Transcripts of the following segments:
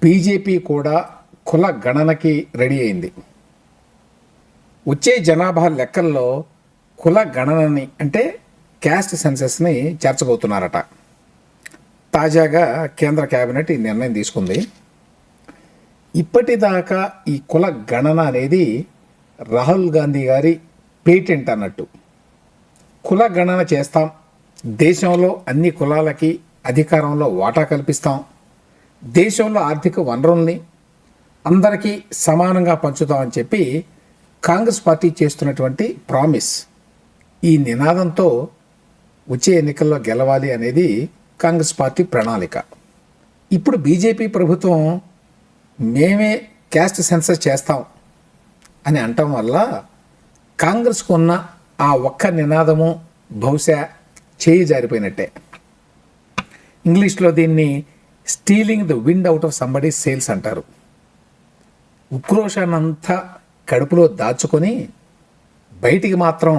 BJP కూడా కుల గణనకి ready అయింది. వచ్చే జనాభా లెక్కల్లో కుల గణనని అంటే క్యాస్ట్ సెన్సస్ని చేర్చబోతున్నారట. తాజాగా కేంద్ర కేబినెట్ ఈ నిర్ణయం తీసుకుంది. ఇప్పటిదాకా ఈ కుల గణన అనేది రాహుల్ గాంధీ గారి పేటెంట్ అన్నట్టు. కుల గణన చేస్తాం, దేశంలో అన్ని కులాలకి అధికారంలో వాటా కల్పిస్తాం, దేశంలో ఆర్థిక వనరుల్ని అందరికీ సమానంగా పంచుతామని చెప్పి కాంగ్రెస్ పార్టీ చేస్తున్నటువంటి ప్రామిస్. ఈ నినాదంతో వచ్చే ఎన్నికల్లో గెలవాలి అనేది కాంగ్రెస్ పార్టీ ప్రణాళిక. ఇప్పుడు బీజేపీ ప్రభుత్వం మేమే క్యాస్ట్ సెన్సస్ చేస్తాం అని అంటం వల్ల కాంగ్రెస్కు ఉన్న ఆ ఒక్క నినాదము బహుశా చేయి జారిపోయినట్టే. ఇంగ్లీష్లో దీన్ని stealing the wind out of somebody sales అంటారు. ఉక్రోషాన్నంతా కడుపులో దాచుకొని బయటికి మాత్రం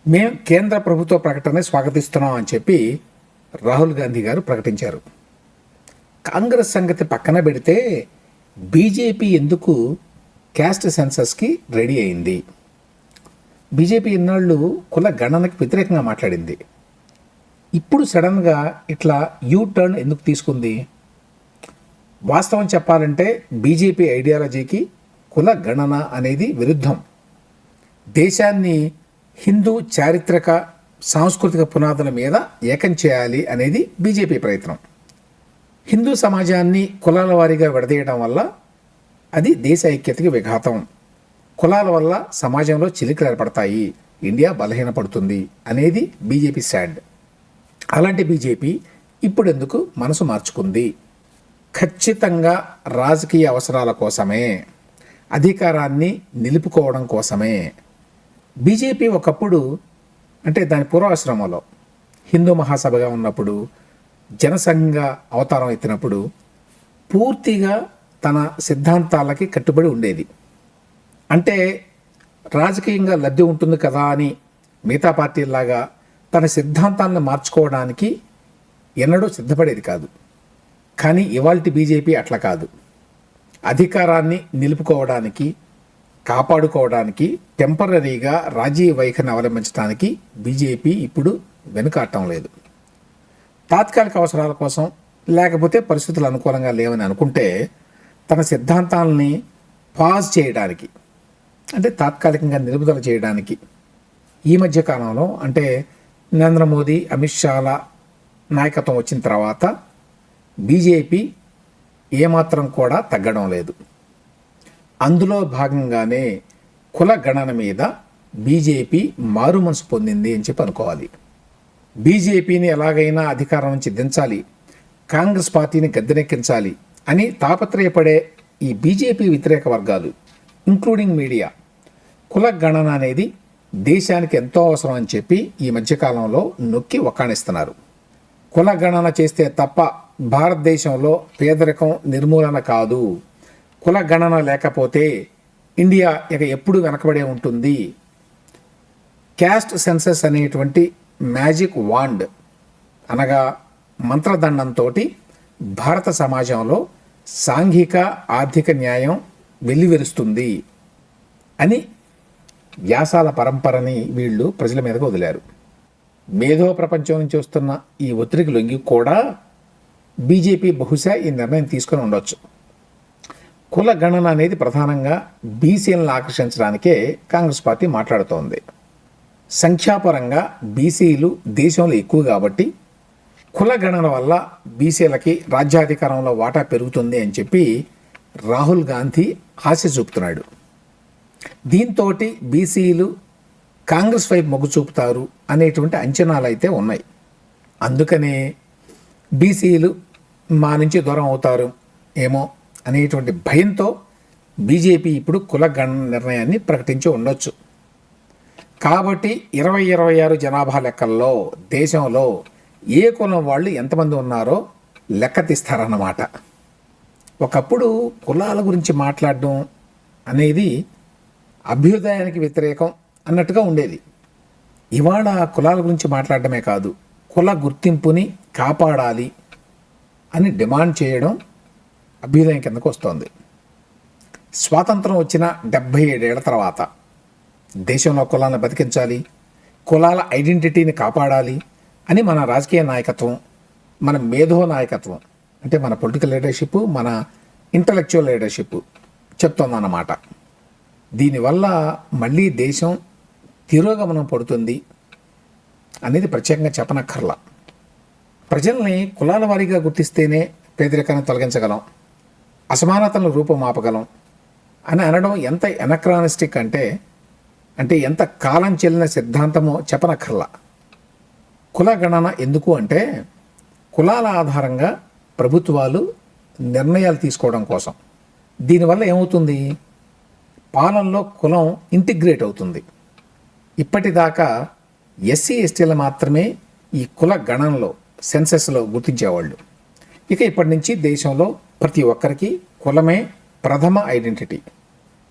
మేము కేంద్ర ప్రభుత్వ ప్రకటన స్వాగతిస్తున్నాం అని చెప్పి రాహుల్ గాంధీ గారు ప్రకటించారు. కాంగ్రెస్ సంగతి పక్కన పెడితే బీజేపీ ఎందుకు క్యాస్ట్ సెన్సస్కి రెడీ అయింది? బీజేపీ ఇన్నాళ్ళు కుల గణనకి వ్యతిరేకంగా మాట్లాడింది. ఇప్పుడు సడన్గా ఇట్లా యూ టర్న్ ఎందుకు తీసుకుంది? వాస్తవం చెప్పాలంటే బీజేపీ ఐడియాలజీకి కుల గణన అనేది విరుద్ధం. దేశాన్ని హిందూ చారిత్రక సాంస్కృతిక పునాదుల మీద ఏకం చేయాలి అనేది బీజేపీ ప్రయత్నం. హిందూ సమాజాన్ని కులాల వారీగా విడదీయడం వల్ల అది దేశ ఐక్యతకి విఘాతం. కులాల వల్ల సమాజంలో చిలికలు ఏర్పడతాయి, ఇండియా బలహీనపడుతుంది అనేది బీజేపీ స్టాండ్. అలాంటి బీజేపీ ఇప్పుడు ఎందుకు మనసు మార్చుకుంది? ఖచ్చితంగా రాజకీయ అవసరాల కోసమే, అధికారాన్ని నిలుపుకోవడం కోసమే. బీజేపీ ఒకప్పుడు అంటే దాని పూర్వాశ్రమంలో హిందూ మహాసభగా ఉన్నప్పుడు, జనసంఘంగా అవతారం ఎత్తినప్పుడు పూర్తిగా తన సిద్ధాంతాలకి కట్టుబడి ఉండేది. అంటే రాజకీయంగా లబ్ధి ఉంటుంది కదా అని మిగతా పార్టీలాగా తన సిద్ధాంతాలను మార్చుకోవడానికి ఎన్నడూ సిద్ధపడేది కాదు. కానీ ఇవాల్టి బీజేపీ అట్లా కాదు. అధికారాన్ని నిలుపుకోవడానికి, కాపాడుకోవడానికి టెంపరీగా రాజకీయ వైఖరిని అవలంబించడానికి బీజేపీ ఇప్పుడు వెనుకాడటం లేదు. తాత్కాలిక అవసరాల కోసం లేకపోతే పరిస్థితులు అనుకూలంగా లేవని అనుకుంటే తన సిద్ధాంతాలని పాజ్ చేయడానికి అంటే తాత్కాలికంగా నిలుపుదల చేయడానికి ఈ మధ్య కాలంలో అంటే నరేంద్ర మోదీ, అమిత్ షాల నాయకత్వం వచ్చిన తర్వాత బీజేపీ ఏమాత్రం కూడా తగ్గడం లేదు. అందులో భాగంగానే కుల గణన మీద బీజేపీ మారు మనసు పొందింది అని చెప్పి అనుకోవాలి. బీజేపీని ఎలాగైనా అధికారం నుంచి దించాలి, కాంగ్రెస్ పార్టీని గద్దెనెక్కించాలి అని తాపత్రయపడే ఈ బీజేపీ వ్యతిరేక వర్గాలు ఇంక్లూడింగ్ మీడియా కుల గణన అనేది దేశానికి ఎంతో అవసరం అని చెప్పి ఈ మధ్యకాలంలో నొక్కి వక్కాణిస్తున్నారు. కుల గణన చేస్తే తప్ప భారతదేశంలో పేదరికం నిర్మూలన కాదు, కుల గణన లేకపోతే ఇండియా ఇక ఎప్పుడు వెనకబడే ఉంటుంది. క్యాస్ట్ సెన్సస్ అనేటువంటి మ్యాజిక్ వాండ్ అనగా మంత్రదండంతో భారత సమాజంలో సాంఘిక ఆర్థిక న్యాయం వెల్లివిరుస్తుంది అని వ్యాసాల పరంపరని వీళ్ళు ప్రజల మీదకు వదిలారు. మేధో ప్రపంచం నుంచి వస్తున్న ఈ ఒత్తిడికి లొంగి కూడా బీజేపీ బహుశా ఈ నిర్ణయం తీసుకొని ఉండొచ్చు. కుల గణన అనేది ప్రధానంగా బీసీలను ఆకర్షించడానికే కాంగ్రెస్ పార్టీ మాట్లాడుతోంది. సంఖ్యాపరంగా బీసీలు దేశంలో ఎక్కువ కాబట్టి కుల గణన వల్ల బీసీలకి రాజ్యాధికారంలో వాటా పెరుగుతుంది అని చెప్పి రాహుల్ గాంధీ ఆశ చూపుతున్నాడు. దీంతో బీసీలు కాంగ్రెస్ వైపు మొగ్గు చూపుతారు అనేటువంటి అంచనాలు అయితే ఉన్నాయి. అందుకనే బీసీలు మా నుంచి దూరం అవుతారు ఏమో అనేటువంటి భయంతో బీజేపీ ఇప్పుడు కుల గణన నిర్ణయాన్ని ప్రకటించి ఉండొచ్చు. కాబట్టి 2026 జనాభా లెక్కల్లో దేశంలో ఏ కులం వాళ్ళు ఎంతమంది ఉన్నారో లెక్క తీస్తారన్నమాట. ఒకప్పుడు కులాల గురించి మాట్లాడడం అనేది అభ్యుదయానికి వ్యతిరేకం అన్నట్టుగా ఉండేది. ఇవాళ కులాల గురించి మాట్లాడడమే కాదు, కుల గుర్తింపుని కాపాడాలి అని డిమాండ్ చేయడం అభ్యుదయం కిందకు వస్తోంది. స్వాతంత్రం వచ్చిన 77 ఏళ్ల తర్వాత దేశంలో కులాలను బతికించాలి, కులాల ఐడెంటిటీని కాపాడాలి అని మన రాజకీయ నాయకత్వం, మన మేధో నాయకత్వం అంటే మన పొలిటికల్ లీడర్షిప్, మన ఇంటలెక్చువల్ లీడర్షిప్ చెప్తోందన్నమాట. దీనివల్ల మళ్ళీ దేశం తిరోగమనం పడుతుంది అనేది ప్రత్యేకంగా చెప్పనక్కర్లా. ప్రజల్ని కులాల వారీగా గుర్తిస్తేనే పేదరికాన్ని తొలగించగలం, అసమానతలను రూపుమాపగలం అని అనడం ఎంత ఎనక్రానిస్టిక్ అంటే ఎంత కాలం చెల్లిన సిద్ధాంతమో చెప్పనక్కర్లా. కుల గణన ఎందుకు అంటే కులాల ఆధారంగా ప్రభుత్వాలు నిర్ణయాలు తీసుకోవడం కోసం. దీనివల్ల ఏమవుతుంది, పాలనలో కులం ఇంటిగ్రేట్ అవుతుంది. ఇప్పటిదాకా ఎస్సీ ఎస్టీలు మాత్రమే ఈ కుల గణనలో సెన్సెస్లో గుర్తించేవాళ్ళు. ఇక ఇప్పటి నుంచి దేశంలో ప్రతి ఒక్కరికి కులమే ప్రథమ ఐడెంటిటీ.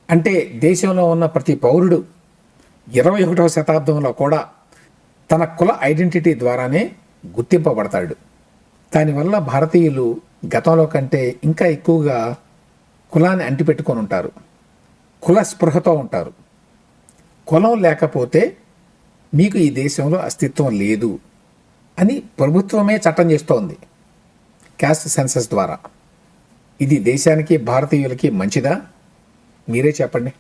అంటే దేశంలో ఉన్న ప్రతి పౌరుడు 21వ శతాబ్దంలో కూడా తన కుల ఐడెంటిటీ ద్వారానే గుర్తింపబడతాడు. దానివల్ల భారతీయులు గతంలో కంటే ఇంకా ఎక్కువగా కులాన్ని అంటిపెట్టుకొని ఉంటారు, కుల స్పృహతో ఉంటారు. కులం లేకపోతే మీకు ఈ దేశంలో అస్తిత్వం లేదు అని ప్రభుత్వమే చట్టం చేస్తోంది క్యాస్ట్ సెన్సస్ ద్వారా. ఇది దేశానికి భారతీయులకి మంచిదా? మీరే చెప్పండి.